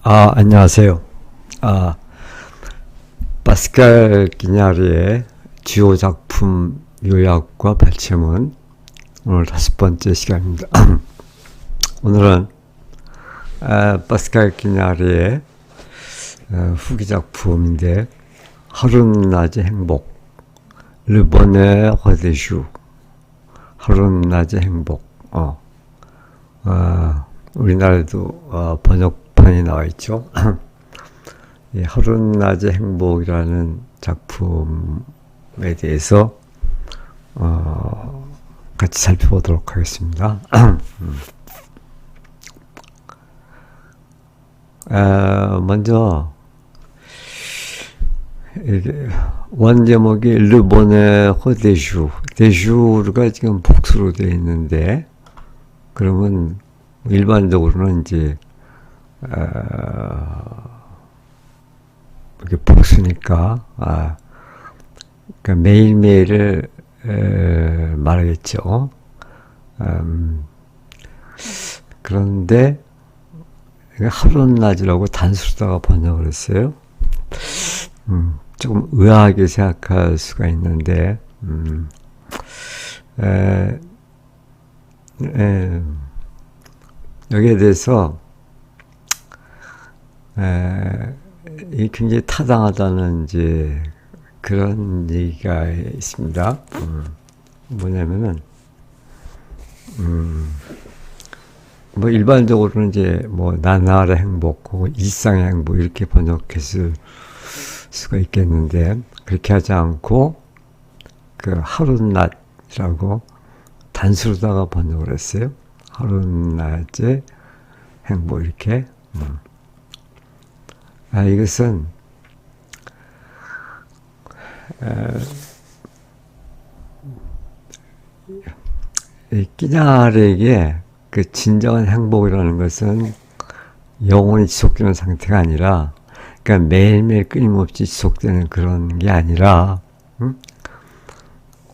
안녕하세요. 아, 파스칼 기냐르의 주요 작품 요약과 발췌문 오늘 5번째 시간입니다. 오늘은 파스칼 기냐르의 후기 작품인데 하룻낮의 행복, 르보네 허데슈, 하룻낮의 행복. 우리나라에도 번역판이 나와 있죠. 이 하룻낮의 행복이라는 작품에 대해서 같이 살펴보도록 하겠습니다. 먼저 원 제목이 르보네 허데슈, 데슈가 지금 복수로 되어 있는데, 그러면 일반적으로는 이제 이게 복수니까 그러니까 매일매일을 말하겠죠. 그런데 하룻낮이라고 단수로다가 번역을 했어요. 조금 의아하게 생각할 수가 있는데 여기에 대해서 이 굉장히 타당하다는 이제 그런 얘기가 있습니다. 뭐냐면은 뭐 일반적으로는 이제 뭐 나날의 행복 혹은 일상의 행복 이렇게 번역했을 수가 있겠는데, 그렇게 하지 않고 그 하룻낮이라고 단수로다가 번역을 했어요. 하룻낮의 행복 이렇게. 이것은 끼냐르에게 그 진정한 행복이라는 것은 영원히 지속되는 상태가 아니라, 그러니까 매일매일 끊임없이 지속되는 그런 게 아니라,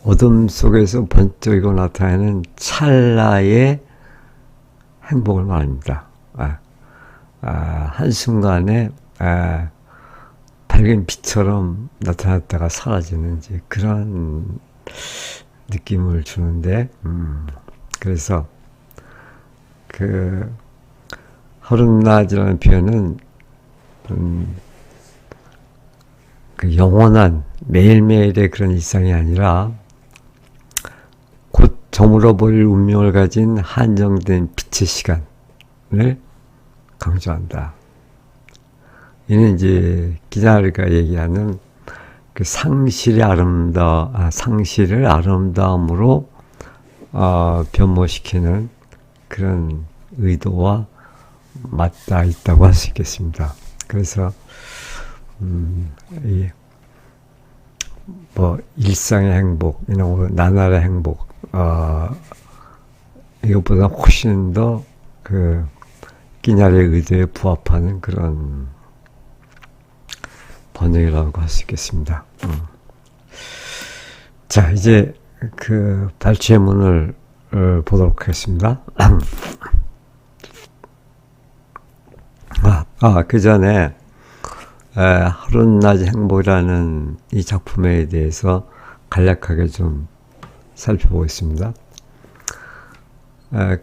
어둠 속에서 번쩍이고 나타나는 찰나의 행복을 말합니다. 한순간에 밝은 빛처럼 나타났다가 사라지는 이제 그런 느낌을 주는데, 그래서 그 하룻낮이라는 표현은 그 영원한 매일매일의 그런 일상이 아니라 곧 저물어버릴 운명을 가진 한정된 빛의 시간을 강조한다. 이는 이제 기자가 얘기하는 그 상실을 아름다움으로 변모시키는 그런 의도와 맞닿아 있다고 할 수 있겠습니다. 그래서 뭐 일상의 행복, 나날의 행복, 이것보다 훨씬 더 그 끼냐르의 의도에 부합하는 그런 번역이라고 할 수 있겠습니다. 자, 이제 그 발췌문을 보도록 하겠습니다. 그 전에 하룻낮의 행복이라는 이 작품에 대해서 간략하게 좀 살펴보겠습니다.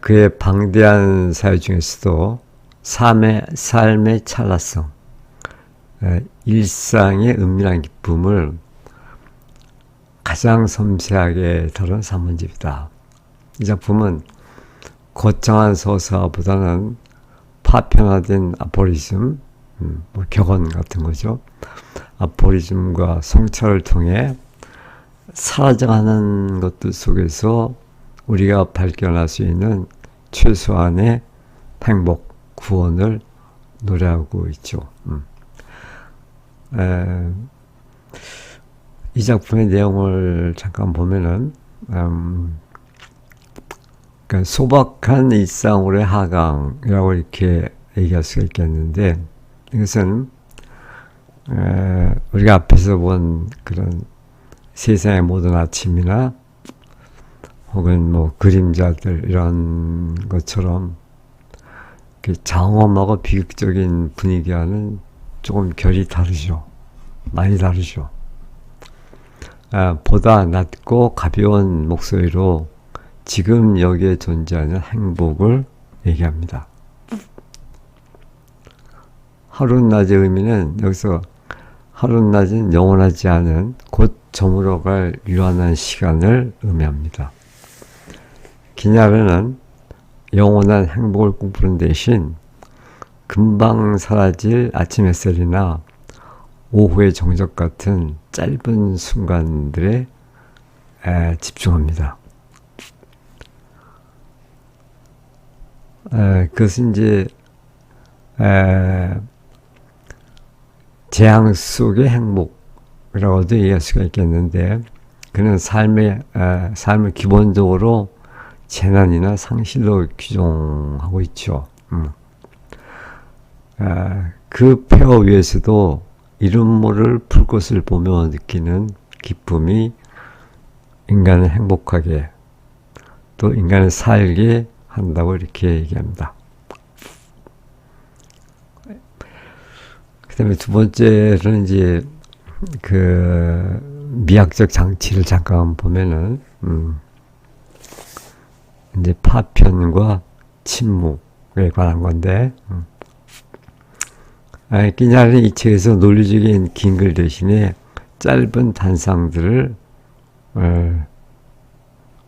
그의 방대한 사유 중에서도 삶의 찰나성, 일상의 은밀한 기쁨을 가장 섬세하게 다룬 산문집이다. 이 작품은 거창한 서사보다는 파편화된 아포리즘, 뭐 격언 같은 거죠. 아포리즘과 성찰을 통해 사라져가는 것들 속에서 우리가 발견할 수 있는 최소한의 행복, 구원을 노래하고 있죠. 이 작품의 내용을 잠깐 보면은, 그러니까 소박한 일상으로의 하강이라고 이렇게 얘기할 수가 있겠는데, 이것은 우리가 앞에서 본 그런 세상의 모든 아침이나 혹은 뭐 그림자들 이런 것처럼 장엄하고 비극적인 분위기와는 조금 결이 다르죠. 많이 다르죠. 보다 낮고 가벼운 목소리로 지금 여기에 존재하는 행복을 얘기합니다. 하룻낮의 의미는 여기서 하룻낮은 영원하지 않은 곧 저물어갈 유한한 시간을 의미합니다. 기냐르는 영원한 행복을 꿈꾸는 대신 금방 사라질 아침 햇살이나 오후의 정적 같은 짧은 순간들에 집중합니다. 그것은 이제 재앙 속의 행복이라고도 얘기할 수가 있겠는데, 그는 삶을 기본적으로 재난이나 상실로 규정하고 있죠. 그 폐허 위에서도 이름 모를 불꽃을 보며 느끼는 기쁨이 인간을 행복하게, 또 인간을 살게 한다고 이렇게 얘기합니다. 그 다음에 두 번째로는 이제 그 미학적 장치를 잠깐 보면은, 이제 파편과 침묵에 관한 건데, 끼냐르는 이 책에서 논리적인 긴 글 대신에 짧은 단상들을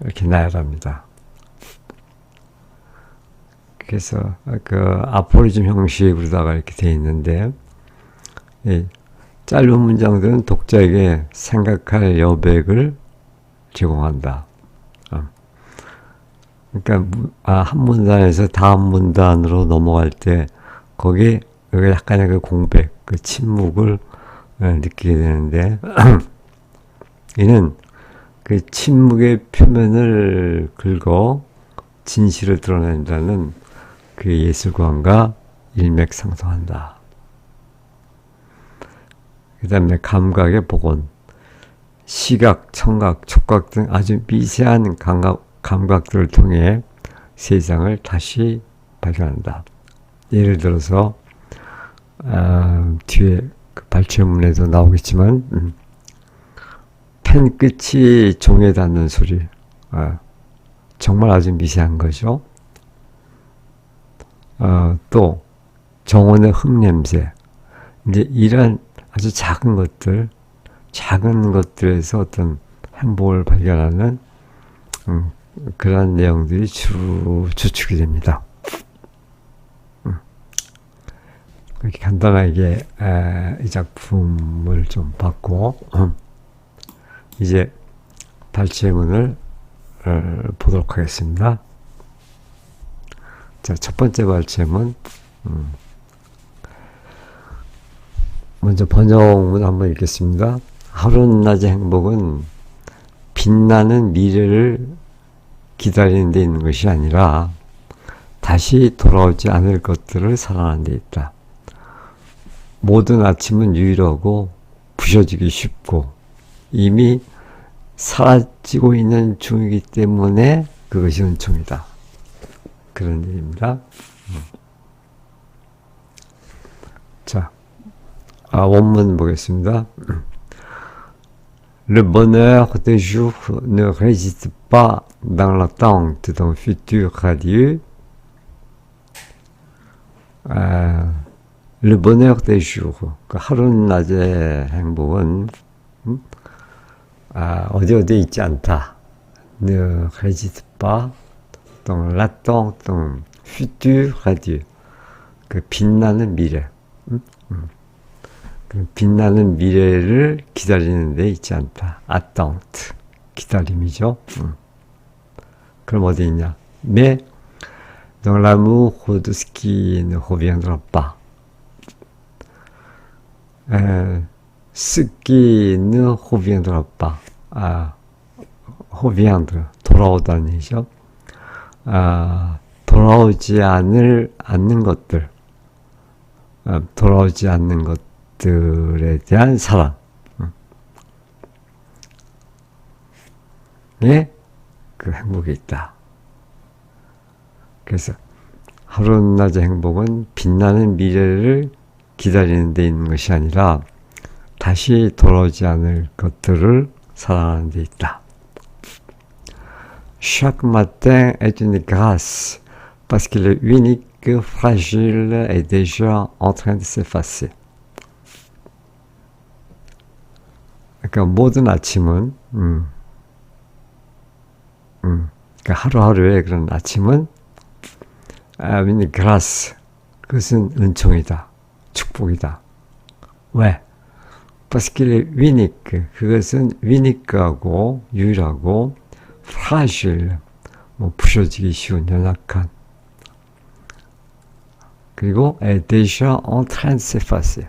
이렇게 나열합니다. 그래서 그 아포리즘 형식으로다가 이렇게 되어 있는데, 짧은 문장들은 독자에게 생각할 여백을 제공한다. 그러니까 한 문단에서 다음 문단으로 넘어갈 때 거기에 약간의 그 공백, 그 침묵을 느끼게 되는데 이는 그 침묵의 표면을 긁어 진실을 드러낸다는 그 예술관과 일맥상통한다. 그 다음에 감각의 복원, 시각, 청각, 촉각 등 아주 미세한 감각들을 통해 세상을 다시 발견한다. 예를 들어서 뒤에 그 발췌문에도 나오겠지만 펜 끝이 종에 닿는 소리, 정말 아주 미세한 거죠. 또 정원의 흙냄새, 이제 이런 아주 작은 것들에서 어떤 행복을 발견하는 그런 내용들이 주로 주축이 됩니다. 이렇게 간단하게 이 작품을 좀 봤고, 이제 발췌문을 보도록 하겠습니다. 자, 첫 번째 발췌문, 먼저 번역문 한번 읽겠습니다. 하룻낮의 행복은 빛나는 미래를 기다리는 데 있는 것이 아니라 다시 돌아오지 않을 것들을 사랑하는 데 있다. 모든 아침은 유일하고 부셔지기 쉽고 이미 사라지고 있는 중이기 때문에 그것이 은총이다. 그런 얘기입니다. 자, 원문 보겠습니다. Le bonheur des jours ne réside pas dans l'attente d'un futur radieux. Le bonheur des jours, 그 하룻낮의 행복은 어디 있지 않다. Ne réside pas dans l'attente d'un futur radieux. 그 빛나는 미래. 그 빛나는 미래를 기다리는 데 있지 않다. attente. 기다림이죠. 그럼 어디 있냐? Mais dans l'amour de ce qui ne reviendra pas. Ce qui ne reviendra pas. reviendre. 돌아오다는 얘기죠. 돌아오지 않는 것들. 돌아오지 않는 것들에 대한 사랑. 예? 그 행복이 있다. 그래서 하루낮의 행복은 빛나는 미래를 기다리는 데 있는 것이 아니라 다시 돌아오지 않을 것들을 사랑하는 데 있다. Chaque matin est une grâce parce que le unique fragile est déjà en train de s'effacer. 그러니까 모든 아침은 그러니까 하루하루의 그런 아침은 une grâce, 그것은 은총이다, 축복이다. 왜? Parce que le unique, 그것은 unique하고 유일하고 fragile, 뭐 부셔지기 쉬운 연약한, 그리고 est déjà en train de s'effacer,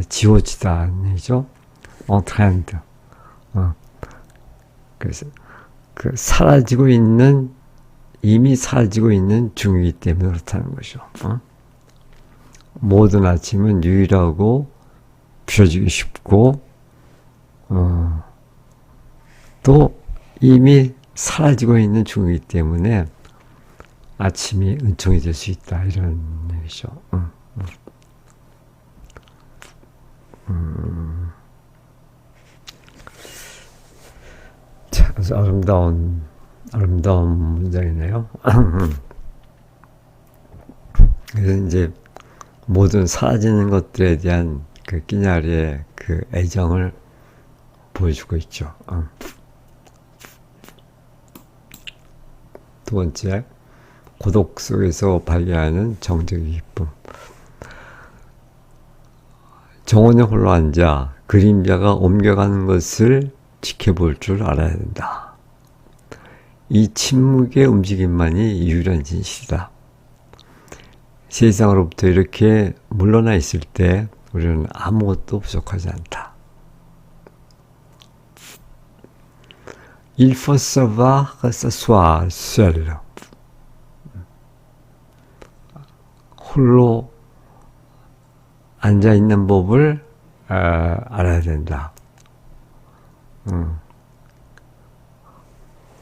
지워지다는 얘기죠. en train de, 그래서 그 사라지고 있는, 이미 사라지고 있는 중이기 때문에 그렇다는 거죠. 모든 아침은 유일하고 부셔지기 쉽고 또 이미 사라지고 있는 중이기 때문에 아침이 은총이 될 수 있다, 이런 얘기죠. 자, 아주 아름다운 문장이네요. 그래서 이제 모든 사라지는 것들에 대한 그 끼냐리의 그 애정을 보여주고 있죠. 두 번째, 고독 속에서 발견하는 정적의 기쁨. 정원에 홀로 앉아 그림자가 옮겨가는 것을 지켜볼 줄 알아야 된다. 이 침묵의 움직임만이 유일한 진실이다. 세상으로부터 이렇게 물러나 있을 때 우리는 아무것도 부족하지 않다. Il faut savoir s'asseoir seul. 홀로 앉아있는 법을 알아야 된다.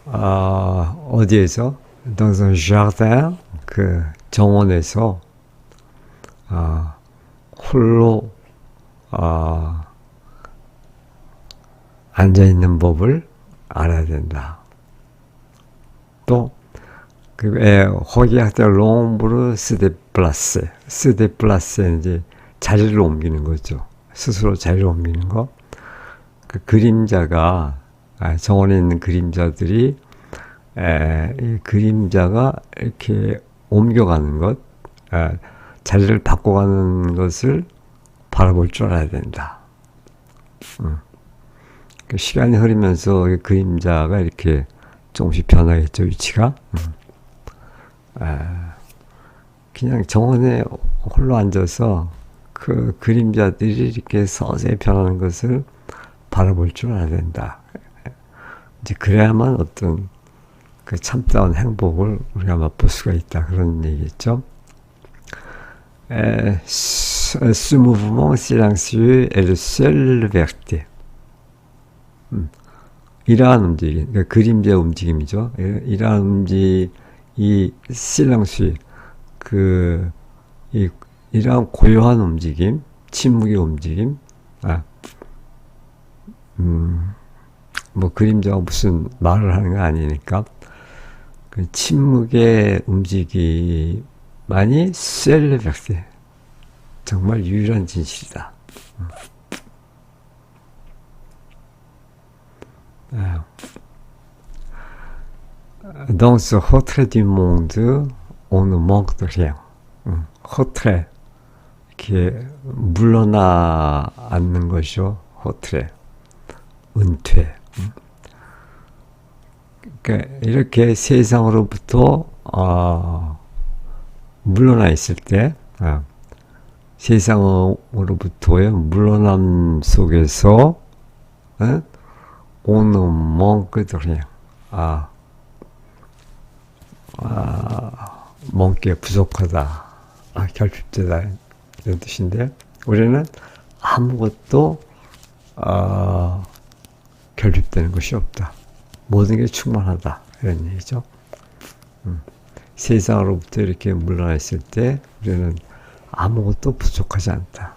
어디에서? Dans un jardin, 그 정원에서 홀로 앉아있는 법을 알아야 된다. 또 regarder l'ombre se déplacer. se déplacer, 이제 자리를 옮기는 거죠. 스스로 자리를 옮기는 거. 그 그림자가, 정원에 있는 그림자들이 이 그림자가 이렇게 옮겨가는 것, 자리를 바꿔가는 것을 바라볼 줄 알아야 된다. 그 시간이 흐르면서 그림자가 이렇게 조금씩 변하겠죠, 위치가. 그냥 정원에 홀로 앉아서 그 그림자들이 이렇게 서서히 변하는 것을 바라볼 줄 알아야 된다. 이제 그래야만 어떤 그 참다운 행복을 우리가 맛볼 수가 있다, 그런 얘기겠죠. Ce mouvement silencieux est le seul vérité. 이러한 움직임, 그러니까 그림자의 움직임이죠. 이러한 움직임, 이 silencieux, 이러한 고요한 움직임, 침묵의 움직임, 뭐 그림자가 무슨 말을 하는 거 아니니까, 그 침묵의 움직임만이 seul vérité, 정말 유일한 진실이다. Dans ce retrait du monde, on ne manque de rien. retrait, 이렇게 물러나 앉는 것이죠. retrait, 은퇴. 그러니까 이렇게 세상으로부터 물러나 있을 때, 세상으로부터의 물러남 속에서 on ne manque de rien. 뭔게 부족하다, 결핍되다, 이런 뜻인데, 우리는 아무것도 결핍되는 것이 없다. 모든 게 충만하다, 이런 얘기죠. 세상으로부터 이렇게 물러났을 때 우리는 아무것도 부족하지 않다.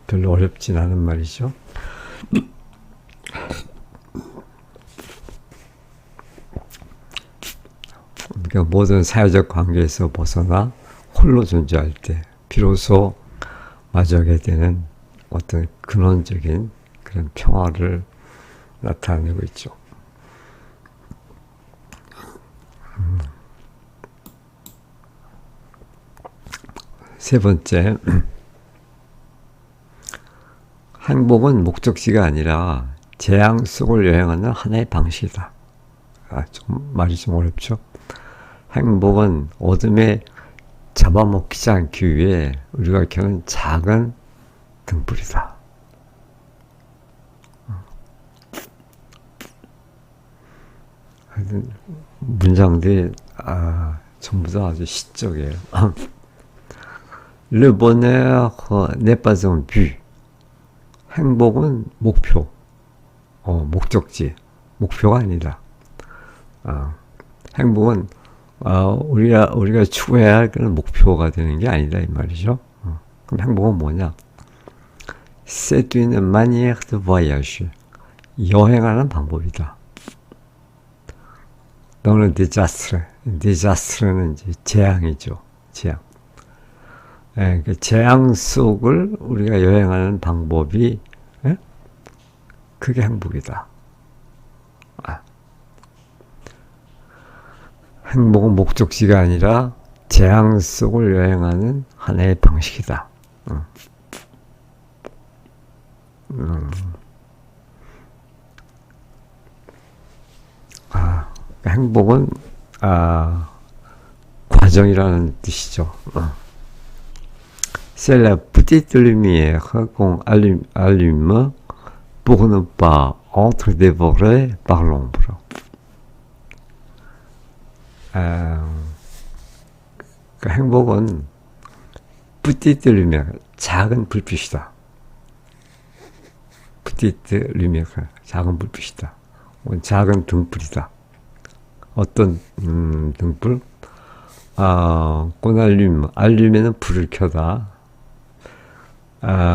별로 어렵진 않은 말이죠. 그러니까 모든 사회적 관계에서 벗어나 홀로 존재할 때 비로소 마주하게 되는 어떤 근원적인 그런 평화를 나타내고 있죠. 세 번째, 행복은 목적지가 아니라 재앙 속을 여행하는 하나의 방식이다. 좀 말이 좀 어렵죠. 행복은 어둠에 잡아먹히지 않기 위해 우리가 켜는 작은 등불이다. 문장들이 전부 다 아주 시적이에요. Le bonheur n'est pas un but. 행복은 목표, 목적지, 목표가 아니다. 행복은 우리가 추구해야 할 그런 목표가 되는 게 아니다 이 말이죠. 그럼 행복은 뭐냐? C'est une manière de voyager. 여행하는 방법이다. 너는 디자스트르는 이제 재앙이죠. 재앙. 그 재앙 속을 우리가 여행하는 방법이 그게 행복이다. 행복은 목적지가 아니라 재앙 속을 여행하는 하나의 방식이다. 행복은 과정이라는 뜻이죠. C'est la petite lumière qu'on allume pour ne pas être dévoré par l'ombre. 그 행복은 petite lumière, 작은 불빛이다. petite lumière, 작은 불빛이다. 작은 등불이다. 어떤 등불? qu'on allume는 불을 켜다.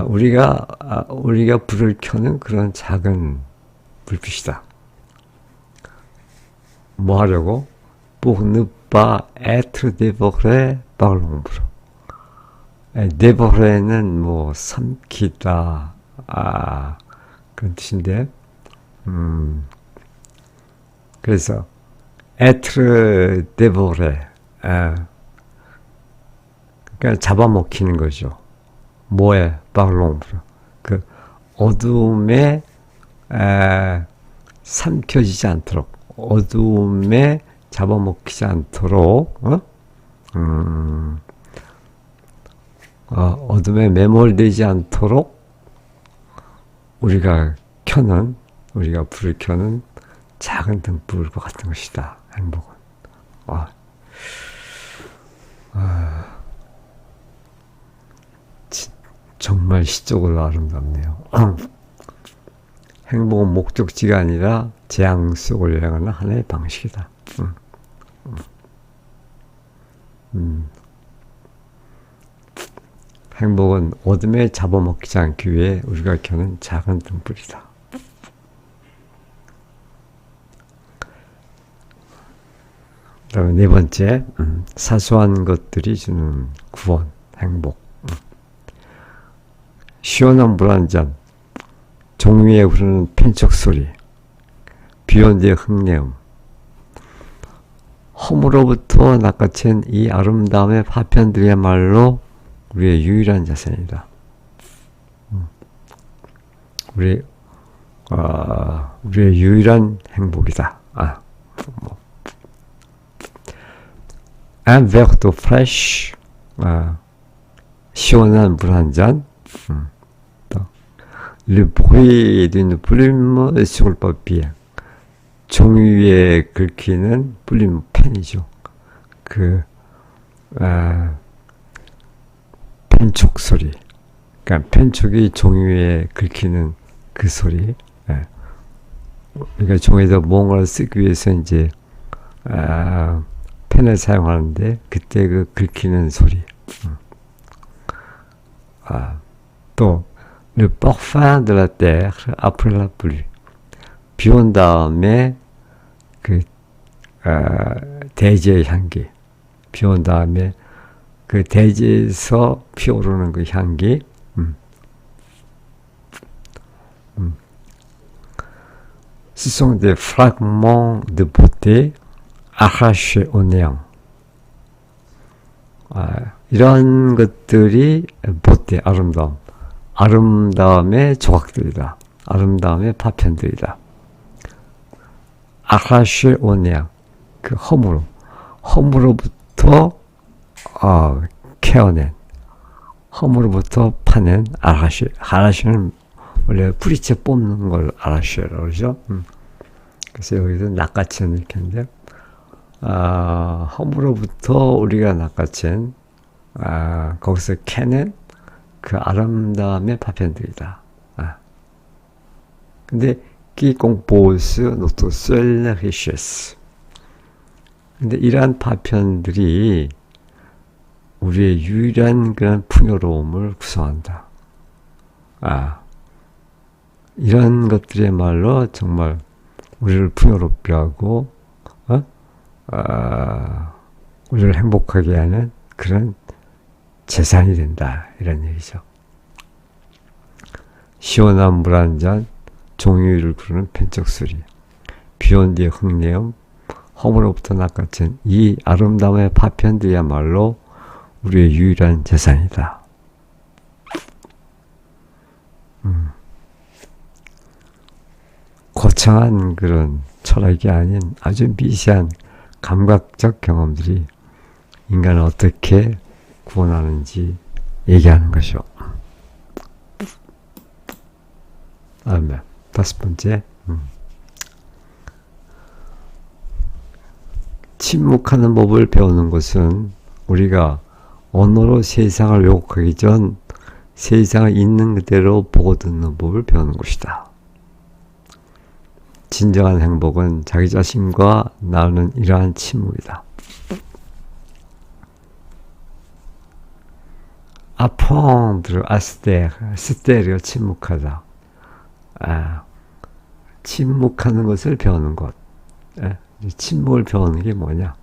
우리가 불을 켜는 그런 작은 불빛이다. 뭐 하려고? Pour ne pas être dévoré par l'ombre. dévoré는 뭐 삼키다, 그런 뜻인데, 그래서 être dévoré, 그러니까 잡아먹히는 거죠. 뭐에? par l'ombre. 그 어둠에 삼켜지지 않도록, 어둠에 잡아먹히지 않도록, 어둠에 매몰되지 않도록 우리가 불을 켜는 작은 등불과 같은 것이다. 행복은. 정말 시적으로 아름답네요. 행복은 목적지가 아니라 재앙 속을 여행하는 하나의 방식이다. 행복은 어둠에 잡아먹히지 않기 위해 우리가 켜는 작은 등불이다. 그다음에 네 번째, 사소한 것들이 주는 구원, 행복. 시원한 물 한 잔, 종위에 흐르는 펜척 소리, 비온 뒤의 흙내음, 허물로부터 낚아챈 이 아름다움의 파편들이야말로 우리의 유일한 자산이다. 우리의 유일한 행복이다. Un verre d'eau fraîche, 시원한 물 한 잔, le bruit d'une plume sur le papier, 종이 위에 긁히는 플림 펜이죠. 펜촉 소리, 그러니까 펜촉이 종이 위에 긁히는 그 소리. 우리가 종이에다 무언가를 쓰기 위해서 이제 펜을 사용하는데 그때 그 긁히는 소리. 또 le parfum de la terre après la pluie. 비 온 다음에 그 대지의 향기. 비 온 다음에 그 대지에서 피어오르는 그 향기. Ce sont des fragments de beauté arrachés au néant. 이런 것들이 beauté, 아름다움. 아름다움의 조각들이다. 아름다움의 파편들이다. arrachés au néant. 그 험으로부터 캐어낸, 험으로부터 파낸 아라시. 아라시는 원래 뿌리채 뽑는 걸 아라시라고 그러죠. 그래서 여기서 낚아챈 이렇게 하는데, 험으로부터 우리가 낚아챈, 거기서 캐낸 그 아름다움의 파편들이다. 근데 qui compose notre seule richesse. 근데 이러한 파편들이 우리의 유일한 그런 풍요로움을 구성한다. 이런 것들이야말로 정말 우리를 풍요롭게 하고, 우리를 행복하게 하는 그런 재산이 된다. 이런 얘기죠. 시원한 물 한 잔, 종이를 부르는 펜쩍 소리, 비온 뒤의 흙내음, 험으로부터 낚아챈 이 아름다움의 파편들이야말로 우리의 유일한 재산이다. 거창한 그런 철학이 아닌 아주 미세한 감각적 경험들이 인간을 어떻게 구원하는지 얘기하는 것이요. 다음에 5번째, 침묵하는 법을 배우는 것은 우리가 언어로 세상을 왜곡하기 전 세상을 있는 그대로 보고 듣는 법을 배우는 것이다. 진정한 행복은 자기 자신과 나누는 이러한 침묵이다. apprendre à se taire, se taire, 침묵하다. 침묵하는 것을 배우는 것. 침묵을 배우는 게 뭐냐?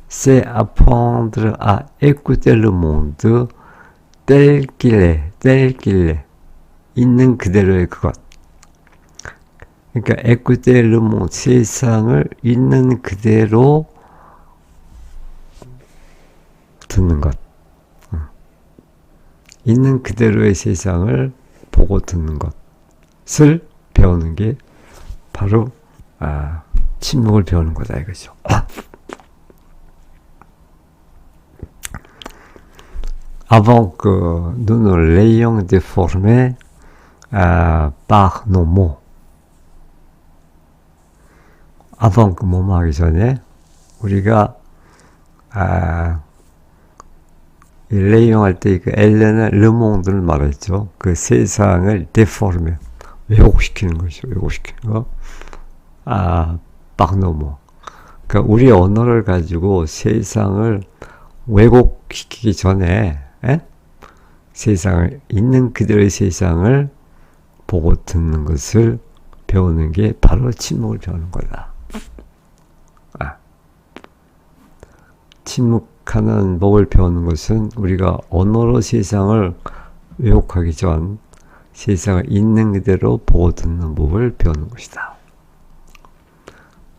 C'est apprendre à écouter le monde tel qu'il est. 있는 그대로의 그것. 그러니까 écouter le monde, 세상을 있는 그대로 듣는 것. 있는 그대로의 세상을 보고 듣는 것을 배우는 게 바로 침묵을 배우는 거다 이거죠. Avant que nous ne l'ayons déformé par nos mots. avant 그 뭐뭐 하기 전에 우리가 이 레이용 할 때 그 엘렌은 르몽드를 말했죠. 그 세상을 데포르메 왜곡시키는 거죠. 왜곡시키는 거. 박노모. 그러니까 우리 언어를 가지고 세상을 왜곡시키기 전에 세상을 있는 그대로의 세상을 보고 듣는 것을 배우는 게 바로 침묵을 배우는 거다. 침묵하는 법을 배우는 것은 우리가 언어로 세상을 왜곡하기 전 세상을 있는 그대로 보고 듣는 법을 배우는 것이다.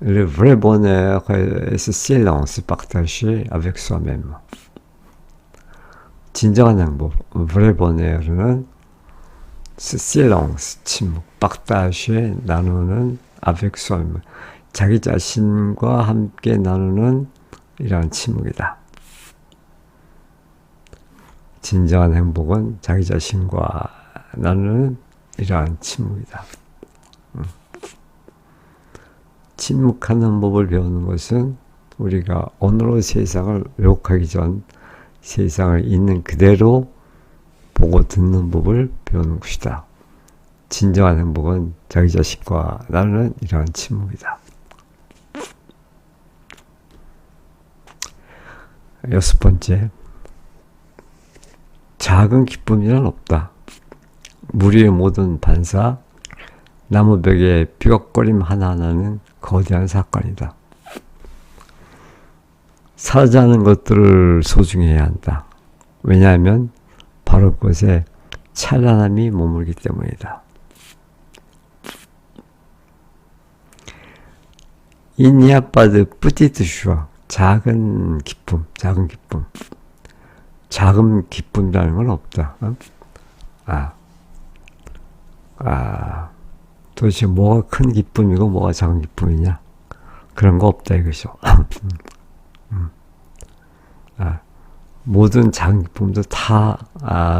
Le vrai bonheur est ce silence partagé avec soi-même. 진정한 행복, vrai bonheur는 ce silence, 침묵, partagé, 나누는 avec soi-même, 자기 자신과 함께 나누는 이러한 침묵이다. 진정한 행복은 자기 자신과 나누는 이러한 침묵이다. 침묵하는 법을 배우는 것은 우리가 언어로 세상을 왜곡하기 전 세상을 있는 그대로 보고 듣는 법을 배우는 것이다. 진정한 행복은 자기 자신과 나누는 이러한 침묵이다. 6번째, 작은 기쁨이란 없다. 무리의 모든 반사, 나무벽의 삐걱거림 하나하나는 거대한 사건이다. 사라지는 것들을 소중해야 한다. 왜냐하면 바로 그것에 찬란함이 머물기 때문이다. Il n'y a pas de petite joie. 작은 기쁨, 작은 기쁨. 작은 기쁨이라는 건 없다. 도대체 뭐가 큰 기쁨이고 뭐가 작은 기쁨이냐? 그런 거 없다 이것이죠. 모든 작은 기쁨도 다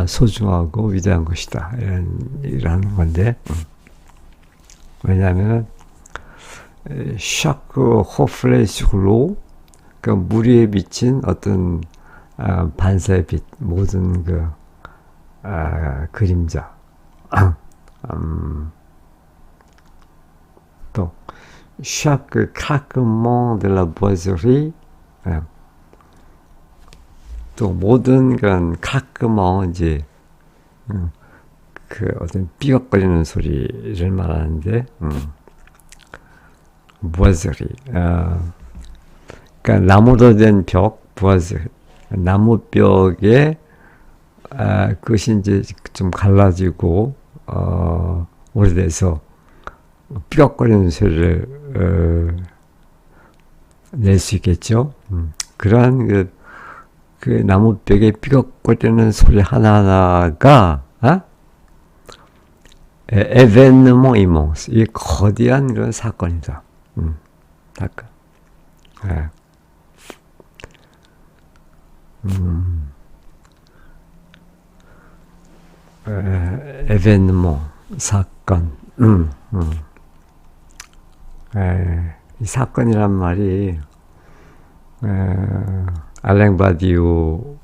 소중하고 위대한 것이다. 이라는 건데, 왜냐하면 chaque reflet sur l'eau, 그 물 위에 비친 어떤 반사의 빛, 모든 그 그림자, 또 chaque craquement de la boiserie, 또 모든 그런 크라크먼 이제 그 어떤 삐걱거리는 소리를 말하는데, 보아즈리, 그러니까 나무로 된 벽, 보아즈리, 나무 벽에 그것이 이제 좀 갈라지고 오래돼서 삐걱거리는 소리를 낼 수 있겠죠. 그러한 그 나무벽에 삐걱거리는 소리 하나하나가 에베nement immense, 이 거대한 그런 사건이다. 사건. 에베nement, 사건. 이 사건이란 말이 알랭 바디오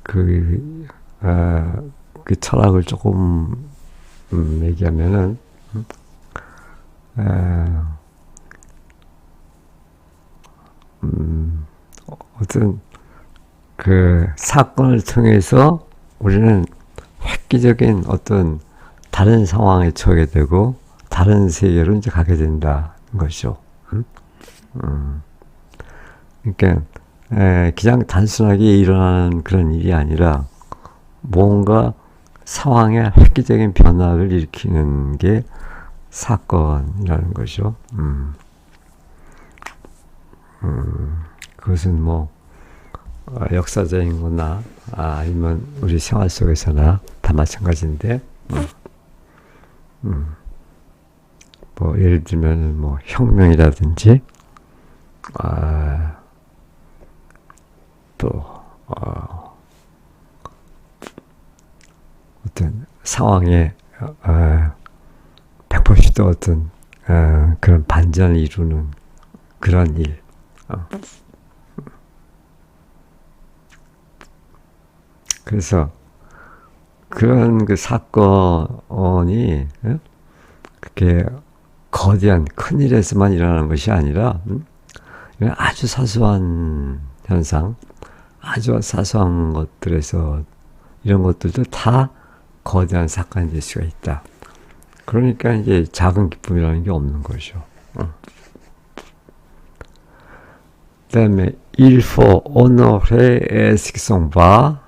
그 철학을 조금 얘기하면은 어떤 그 사건을 통해서 우리는 획기적인 어떤 다른 상황에 처하게 되고 다른 세계로 이제 가게 된다는 것이죠. 그러니까 그냥 단순하게 일어나는 그런 일이 아니라 뭔가 상황에 획기적인 변화를 일으키는 게 사건이라는 거죠. 그것은 뭐 역사적인 거나 아니면 우리 생활 속에서나 다 마찬가지인데, 뭐 예를 들면 뭐 혁명이라든지 또 어떤 상황에 180도 어떤 그런 반전을 이루는 그런 일. 그래서 그런 그 사건이 그렇게 거대한 큰 일에서만 일어나는 것이 아니라 아주 사소한 현상, 아주 사소한 것들에서 이런 것들도 다 거대한 사건이 될 수가 있다. 그러니까 이제 작은 기쁨이라는 게 없는 거죠. 그다음에 il faut honorer ce qui s'en va,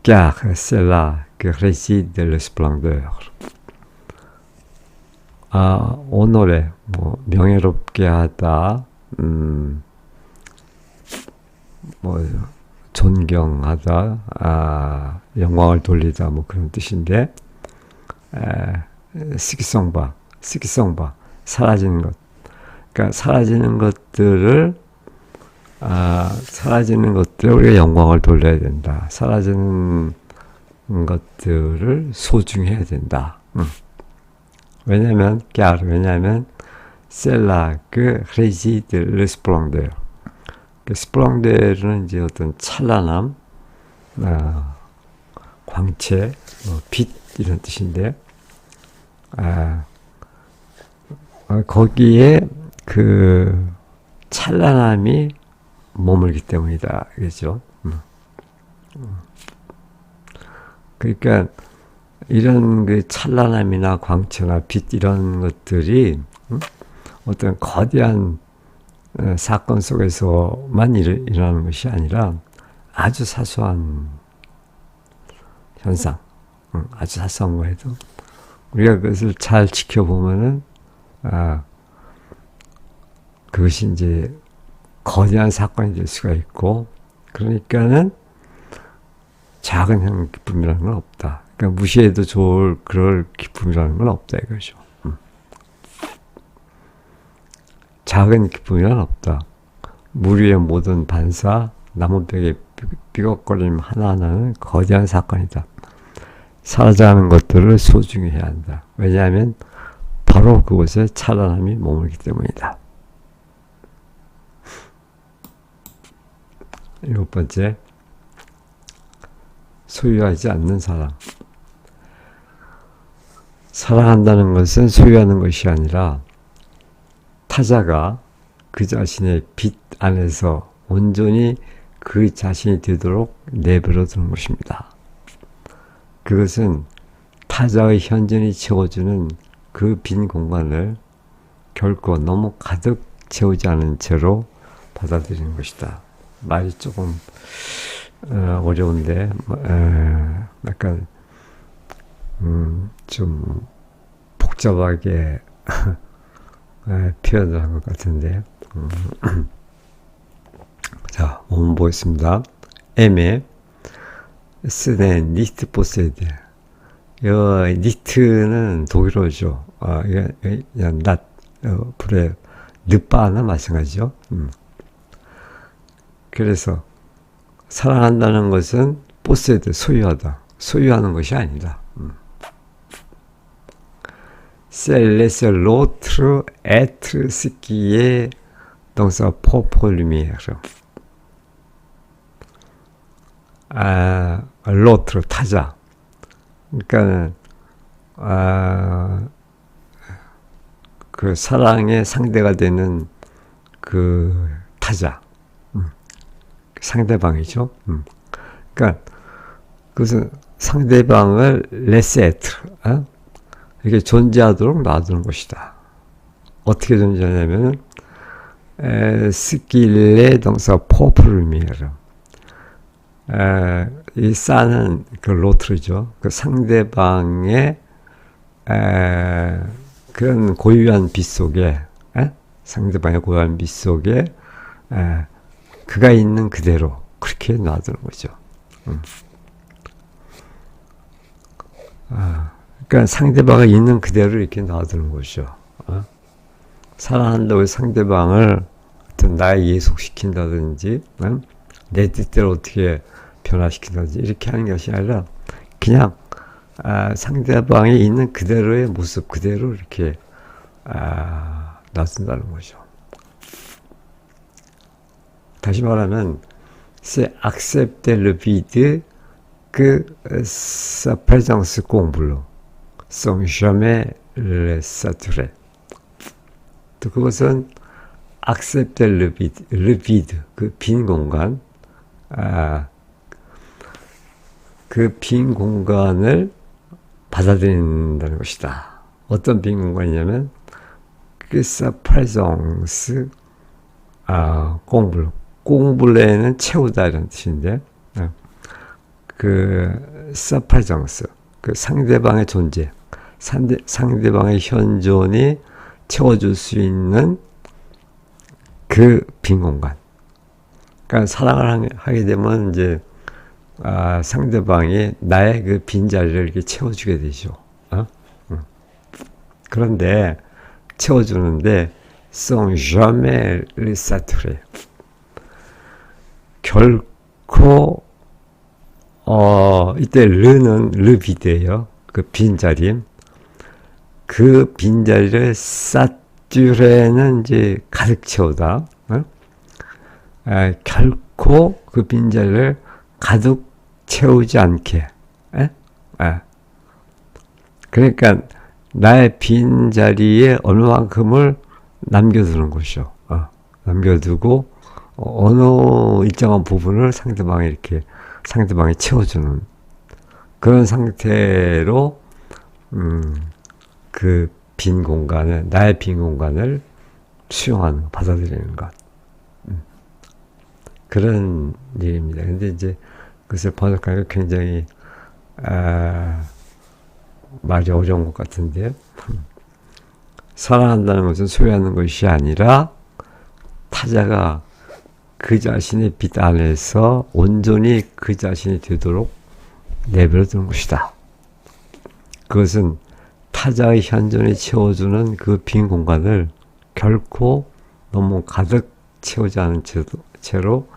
car c'est là que réside le splendeur. honorer, 뭐 명예롭게 하다, 뭐 존경하다, 영광을 돌리다, 뭐 그런 뜻인데, 스기성바, 사라지는 것. 그러니까 사라지는 것들을 우리가 영광을 돌려야 된다. 사라지는 것들을 소중해야 된다. 왜냐면 c'est là que réside le splendeur. 그 스플렌더는 이제 어떤 찬란함, 광채, 빛, 이런 뜻인데, 거기에 그 찬란함이 머물기 때문이다. 그죠? 그러니까 이런 그 찬란함이나 광채나 빛 이런 것들이 어떤 거대한 사건 속에서만 일어나는 것이 아니라 아주 사소한 현상, 아주 사소한 거에도 우리가 그것을 잘 지켜보면은 그것이 이제 거대한 사건이 될 수가 있고, 그러니까는 작은 기쁨이라는 건 없다. 그러니까 무시해도 좋을 그럴 기쁨이라는 건 없다 이거죠. 작은 기쁨이란 없다. 물 위의 모든 반사, 나무벽의 삐걱거림 하나하나는 거대한 사건이다. 살아가는 것들을 소중히 해야 한다. 왜냐하면 바로 그곳에 찬란함이 머물기 때문이다. 7번째, 소유하지 않는 사랑. 사랑한다는 것은 소유하는 것이 아니라 타자가 그 자신의 빛 안에서 온전히 그 자신이 되도록 내버려 두는 것입니다. 그것은 타자의 현존이 채워주는 그 빈 공간을 결코 너무 가득 채우지 않은 채로 받아들이는 것이다. 말이 조금 어려운데 약간 좀 복잡하게 표현을 한 것 같은데 자, 원문 보겠습니다. M에 스네 니트 포세드. 니트는 독일어죠. 이게 그냥 불에 늦바나 마찬가지죠. 그래서 사랑한다는 것은 포세드, 소유하다. 소유하는 것이 아니다. 셀레스 로트르 에트 스키의 동사 포폴루미에르. 로트르 타자. 그러니까 그 사랑의 상대가 되는 그 타자, 상대방이죠. 그러니까 그것은 상대방을 레세트, 이렇게 존재하도록 놔두는 것이다. 어떻게 존재하냐면 스킬레 동사 포프르미에르. 이 싸는 그 로트르죠. 그 상대방의 그런 고유한 빛 속에, 상대방의 고유한 빛 속에 그가 있는 그대로 그렇게 놔두는 거죠. 그러니까 상대방이 있는 그대로 이렇게 놔두는 거죠. 사랑한다고 상대방을 어떤 나에 예속시킨다든지, 내 뜻대로 어떻게 변화시킨다든지 이렇게 하는 것이 아니라 그냥 상대방이 있는 그대로의 모습 그대로 이렇게 놔둔다는 거죠. 다시 말하면 c'est accepter le vide que sa présence comble sans jamais le saturer. 또 그것은 accepter le vide, 그 빈 공간, 그 빈 공간을 받아들인다는 것이다. 어떤 빈 공간이냐면 그 sa présence 공블레는 채우다 이런 뜻인데, 그 sa présence, 그 상대방의 존재, 상대방의 현존이 채워줄 수 있는 그 빈 공간. 그러니까 사랑을 하게 되면 이제 상대방이 나의 그 빈자리를 이렇게 채워주게 되죠. 그런데 채워주는데 sans jamais le saturer. 결코 이때 르는 르비드예요. 그 빈자리. 그 빈자리를 사투레는 이제 가득 채우다. 결코 그 빈자리를 가득 채우지 않게 그러니까 나의 빈 자리에 얼마만큼을 남겨두는 것이죠. 남겨두고 어느 일정한 부분을 상대방이 채워주는 그런 상태로 그 빈 공간을 나의 빈 공간을 수용하는 받아들이는 것 그런 일입니다. 근데 이제 그것을 번역하기가 굉장히 말이 어려운 것 같은데요. 사랑한다는 것은 소유하는 것이 아니라 타자가 그 자신의 빛 안에서 온전히 그 자신이 되도록 내버려두는 것이다. 그것은 타자의 현존이 채워주는 그 빈 공간을 결코 너무 가득 채우지 않은 채로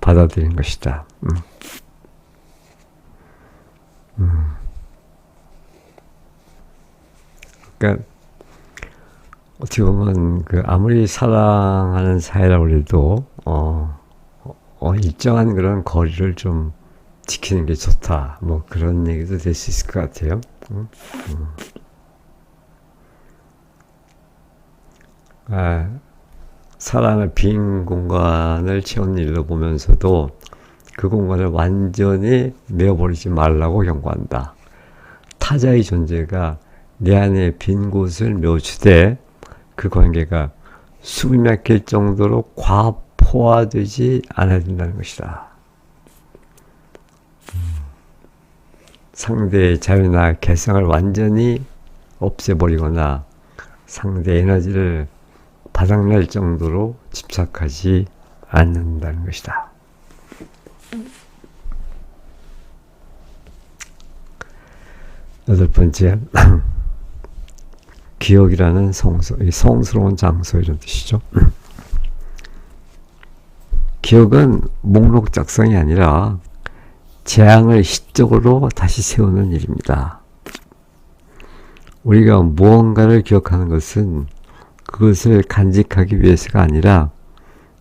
받아들이는 것이다. 그러니까 어떻게 보면 아무리 사랑하는 사이라고 해도 일정한 그런 거리를 좀 지키는 게 좋다. 뭐 그런 얘기도 될 수 있을 것 같아요. 사랑을 빈 공간을 채우는 일로 보면서도 그 공간을 완전히 메워버리지 말라고 경고한다. 타자의 존재가 내 안에 빈 곳을 메워주되 그 관계가 숨이 막힐 정도로 과포화되지 않아야 된다는 것이다. 상대의 자유나 개성을 완전히 없애버리거나 상대 에너지를 바닥낼 정도로 집착하지 않는다는 것이다. 여덟 번째, 기억이라는 성스러운 장소 이런 뜻이죠. 기억은 목록 작성이 아니라 재앙을 시적으로 다시 세우는 일입니다. 우리가 무언가를 기억하는 것은 그것을 간직하기 위해서가 아니라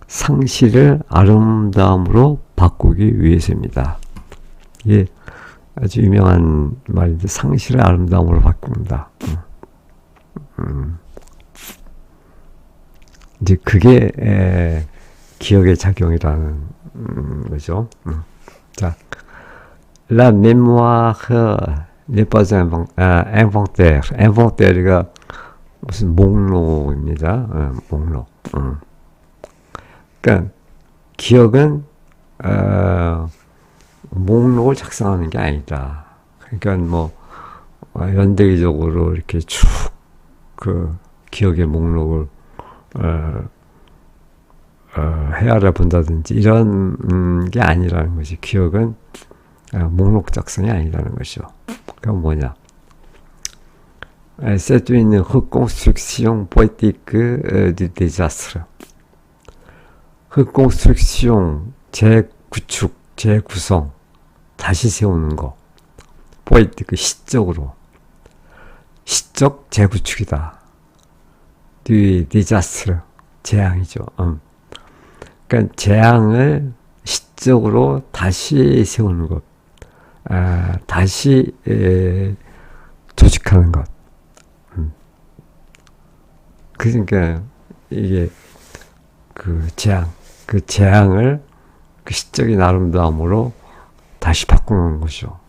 상실을 아름다움으로 바꾸기 위해서입니다. 이게 아주 유명한 말인데 상실을 아름다움으로 바꾼다. 이제 그게 기억의 작용이라는 거죠. 자, La mémoire n'est pas inventaire. inventaire가 무슨 목록입니다. 목록. 그러니까 기억은 목록을 작성하는 게 아니다. 그러니까 뭐 연대기적으로 이렇게 쭉 그 기억의 목록을 헤아려 본다든지 이런 게 아니라는 것이 기억은 목록 작성이 아니라는 것이죠. 그럼 뭐냐? C'est une reconstruction poétique du désastre. reconstruction, 재구축, 재구성, 다시 세우는 거. poétique, 시적으로. 시적 재구축이다. du désastre, 재앙이죠. 그러니까 재앙을 시적으로 다시 세우는 것. 다시 조직하는 것. 그러니까 이게 그 재앙을 그 시적인 아름다움으로 다시 바꾸는 것이죠.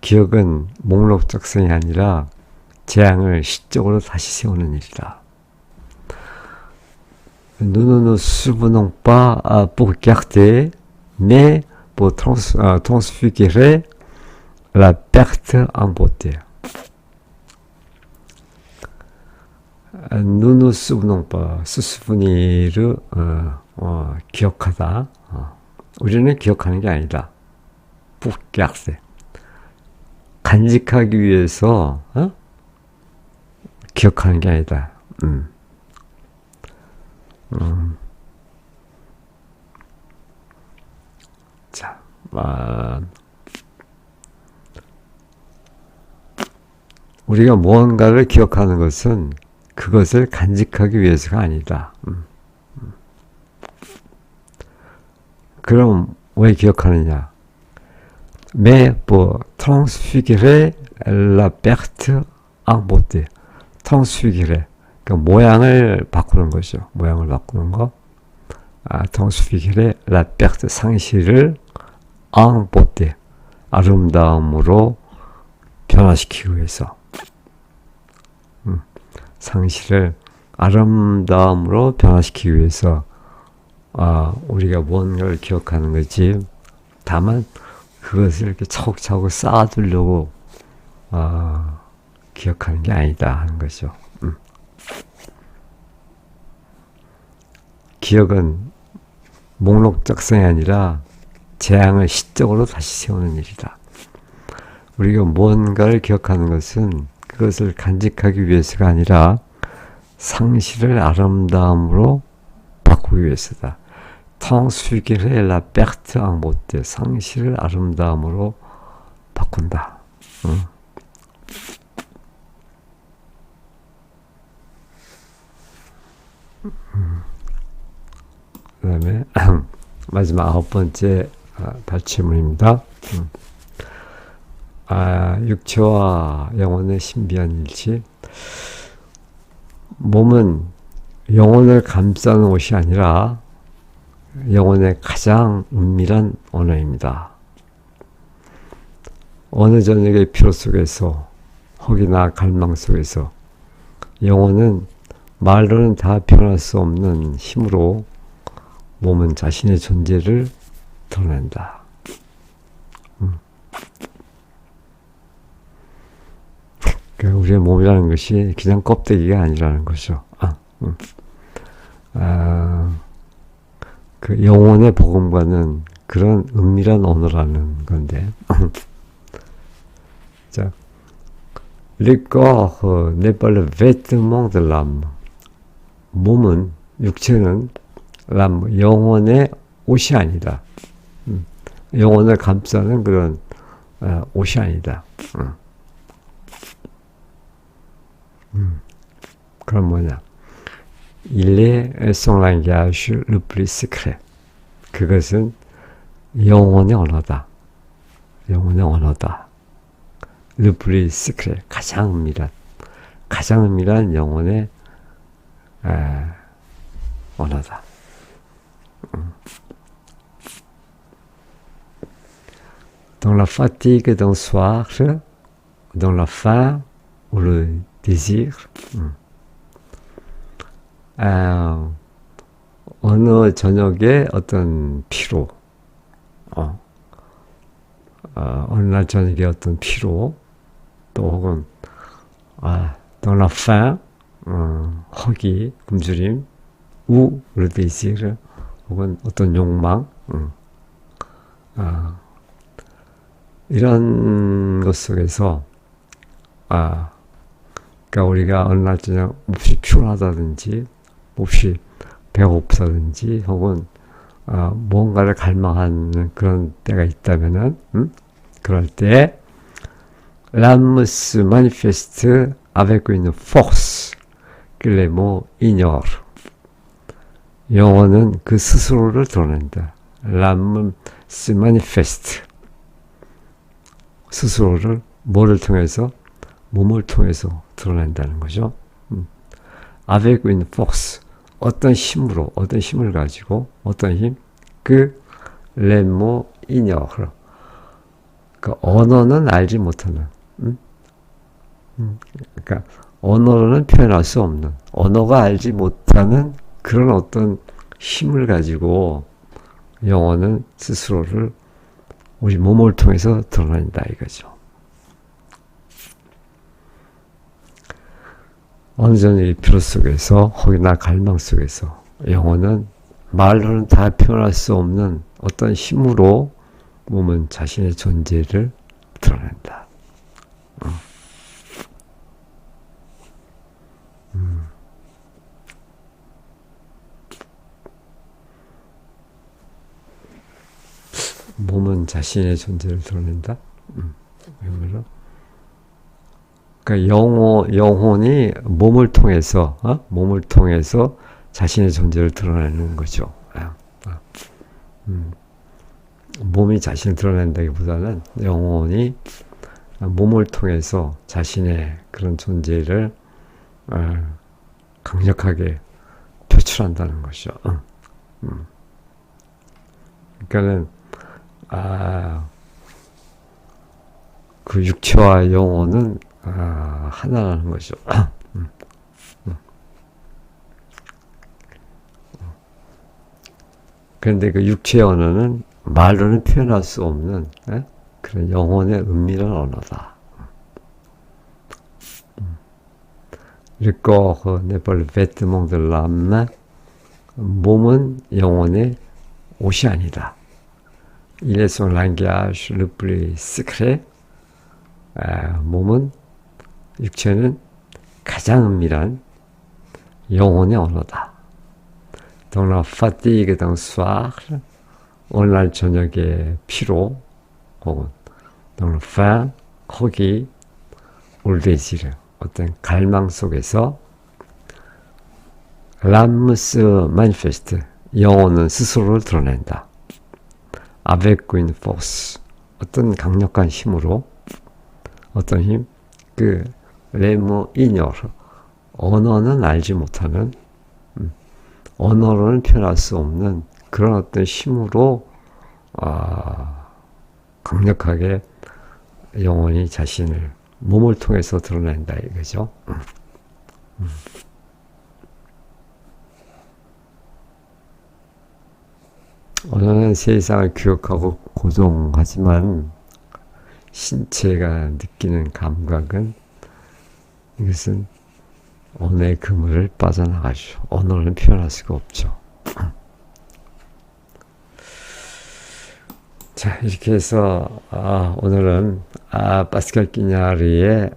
기억은 목록 작성이 아니라 재앙을 시적으로 다시 세우는 일이다. Nous ne nous souvenons pas pour garder, mais pour transfigurer la perte en beauté. Nous ne nous souvenons pas. se souvenir, 기억하다. 우리는 기억하는 게 아니다. pour garder. 간직하기 위해서 기억하는 게 아니다. 자, 우리가 무언가를 기억하는 것은 그것을 간직하기 위해서가 아니다. 그럼 왜 기억하느냐? mais pour transfigurer la perte en beauté. transfigurer. 그 모양을 바꾸는 거죠. 모양을 바꾸는 거. transfigurer la perte, 상실을 en beauté, 아름다움으로 변화시키기 위해서. 상실을 아름다움으로 변화시키기 위해서 우리가 뭔가를 기억하는 거지. 다만 그것을 이렇게 차곡차곡 쌓아두려고 기억하는 게 아니다 하는 거죠. 기억은 목록 작성이 아니라 재앙을 시적으로 다시 세우는 일이다. 우리가 뭔가를 기억하는 것은 그것을 간직하기 위해서가 아니라 상실을 아름다움으로 바꾸기 위해서다. transfigurer la perte en beauté. 상실을 아름다움으로 바꾼다. 그 다음에 마지막 9번째 발췌문입니다. 육체와 영혼의 신비한 일치. 몸은 영혼을 감싸는 옷이 아니라 영혼의 가장 은밀한 언어입니다. 어느 저녁의 피로 속에서, 혹이나 갈망 속에서 영혼은 말로는 다 표현할 수 없는 힘으로 몸은 자신의 존재를 드러낸다. 우리의 몸이라는 것이 그냥 껍데기가 아니라는 거죠. 그 영혼의 복음과는 그런 은밀한 언어라는 건데. 자, le corps n'est pas le vêtement de l'âme. 몸은, 육체는 영혼의 옷이 아니다. 영혼을 감싸는 그런 옷이 아니다. 그럼 뭐냐? Il est son langage le plus secret. 그것은 영혼의 언어다. 영혼의 언어다. Le plus secret. 가장 은밀한 영혼의 언어다. Dans la fatigue d'un soir, dans la faim ou le désir, 어느 저녁에 어떤 피로, 어느 날 저녁에 어떤 피로, 또 혹은 dans la faim, 허기, 굶주림, ou le désir, 혹은 어떤 욕망, 이런 것 속에서 그러니까 우리가 어느 날 저녁 몹시 피곤하다든지 몹시 배고프다든지 혹은 뭔가를 갈망하는 그런 때가 있다면은 그럴 때 l'âme se manifeste avec une force que les mots ignorent. 영혼은 그 스스로를 드러낸다. l'âme se manifeste. 스스로를 뭐를 통해서? 몸을 통해서 드러낸다는 거죠. avec une force. 어떤 힘으로, 어떤 힘을 가지고, 어떤 힘? 그 les mots ignorent. 그 언어는 알지 못하는. 그러니까 언어로는 표현할 수 없는, 언어가 알지 못하는 그런 어떤 힘을 가지고 영혼은 스스로를 우리 몸을 통해서 드러낸다 이거죠. 어느 저녁의 피로 속에서 혹이나 갈망 속에서 영혼은 말로는 다 표현할 수 없는 어떤 힘으로 몸은 자신의 존재를 드러낸다. 몸은 자신의 존재를 드러낸다. 그러니까 영혼이 몸을 통해서 자신의 존재를 드러내는 거죠. 몸이 자신을 드러낸다기보다는 영혼이 몸을 통해서 자신의 그런 존재를 강력하게 표출한다는 것이죠. 그러니까는 그 육체와 영혼은 하나라는 것이죠. 그런데 그 육체의 언어는 말로는 표현할 수 없는 그런 영혼의 은밀한 언어다. Le corps n'est pas le vêtement de l'âme. 몸은 영혼의 옷이 아니다. Il est son langage le plus secret. 몸은, 육체는 가장 은밀한 영혼의 언어다. Dans la fatigue d'un soir, 오늘날 저녁의 피로, 혹은 dans le faim, 거기, ou le désir, 어떤 갈망 속에서 l'âme se manifeste, 영혼은 스스로를 드러낸다. avec une force, 어떤 강력한 힘으로, 어떤 힘? 그 레모 이녀르, 언어는 알지 못하는, 언어로는 표현할 수 없는 그런 어떤 힘으로 강력하게 영혼이 자신을 몸을 통해서 드러낸다 이거죠. 언어는 세상을 규격하고 고정하지만 신체가 느끼는 감각은, 이것은 언어의 그물을 빠져나가죠. 언어는 표현할 수가 없죠. 자, 이렇게 해서 오늘은 파스칼 끼냐르의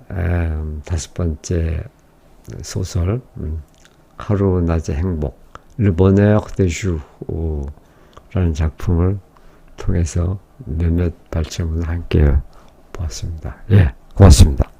5번째 소설 하루 낮의 행복, Le Bonheur des Jours 라는 작품을 통해서 몇몇 발전을 함께 보았습니다. 예, 고맙습니다.